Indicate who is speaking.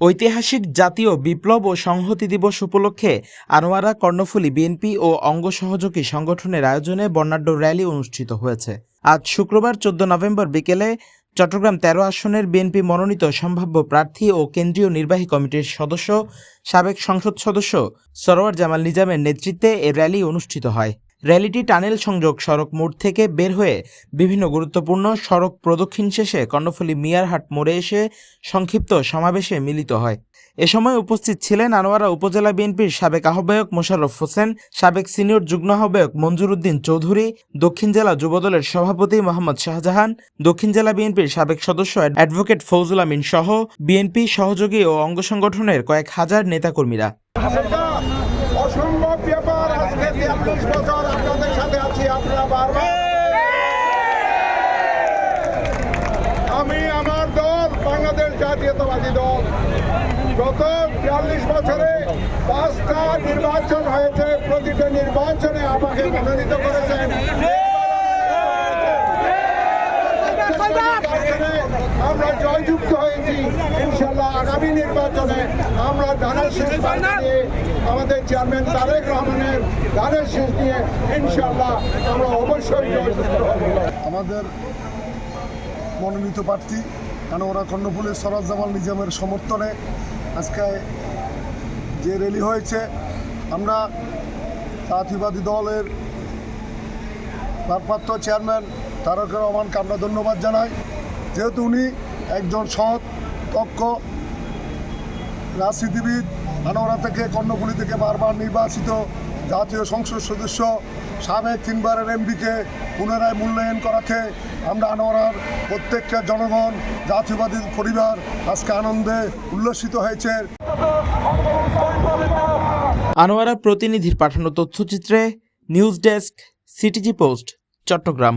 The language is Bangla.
Speaker 1: ঐতিহাসিক জাতীয় বিপ্লব ও সংহতি দিবস উপলক্ষে আনোয়ারা কর্ণফুলী বিএনপি ও অঙ্গ সহযোগী সংগঠনের আয়োজনে বর্ণাঢ্য র্যালি অনুষ্ঠিত হয়েছে। আজ শুক্রবার ১৪ নভেম্বর বিকেলে চট্টগ্রাম ১৩ আসনের বিএনপি মনোনীত সম্ভাব্য প্রার্থী ও কেন্দ্রীয় নির্বাহী কমিটির সদস্য সাবেক সংসদ সদস্য সরওয়ার জামাল নিজামের নেতৃত্বে এ র্যালি অনুষ্ঠিত হয়। র্যালিটি টানেল সংযোগ সড়ক মোড় থেকে বের হয়ে বিভিন্ন গুরুত্বপূর্ণ সড়ক প্রদক্ষিণ শেষে কর্ণফুলী মিয়ারহাট মোড়ে এসে সংক্ষিপ্ত সমাবেশে মিলিত হয়। এ সময় উপস্থিত ছিলেন আনোয়ারা উপজেলা বিএনপির সাবেক আহ্বায়ক মোশাররফ হোসেন, সাবেক সিনিয়র যুগ্ম আহ্বায়ক মঞ্জুর উদ্দিন চৌধুরী, দক্ষিণ জেলা যুবদলের সভাপতি মোহাম্মদ শাহজাহান, দক্ষিণ জেলা বিএনপির সাবেক সদস্য অ্যাডভোকেট ফৌজুল আমিন সহ বিএনপি সহযোগী ও অঙ্গ সংগঠনের কয়েক হাজার নেতাকর্মীরা।
Speaker 2: অসম্ভব ব্যাপার, আজকে ৪৩ বছর আপনাদের সাথে আছি। আপনারা বারবার আমি আমার দল বাংলাদেশ জাতীয়তাবাদী দল গত ৪৩ বছরে ৫টা নির্বাচন হয়েছে, প্রতিটা নির্বাচনে আমাকে মনোনীত করেছেন। আমরা জয়যুক্ত হয়েছি। ইনশাল্লাহ আগামী নির্বাচনে আমরা ধানের শেষ নিয়ে আমাদের চেয়ারম্যান তারেক রহমানের ধানের শেষ নিয়ে ইনশাল্লাহ আমরা অবশ্যই জয়যুক্ত হব।
Speaker 3: আমাদের মনোনীত প্রার্থী আনোয়ারা কর্ণফুলী সরওয়ার জামাল নিজামের সমর্থনে আজকে যে র্যালি হয়েছে, আমরা জাতীয়বাদী দলের ভারপ্রাপ্ত চেয়ারম্যান তারেক রহমানকে আমরা ধন্যবাদ জানাই, যেহেতু উনি একজন সৎ দক্ষ রাজনীতিবিদ। আনোয়ারা থেকে কর্ণফুলী থেকে বারবার নির্বাচিত জাতীয় সংসদ সদস্য, সাবেক 3 বারের এমপিকে পুনরায় মূল্যায়ন করাতে আমরা আনোয়ারার প্রত্যেকটা জনগণ, জাতীয়বাদী পরিবার আজকে আনন্দে উল্লসিত হয়েছে।
Speaker 1: আনোয়ারা প্রতিনিধির পাঠানো তথ্যচিত্রে news desk, CTG Post, Chittagong.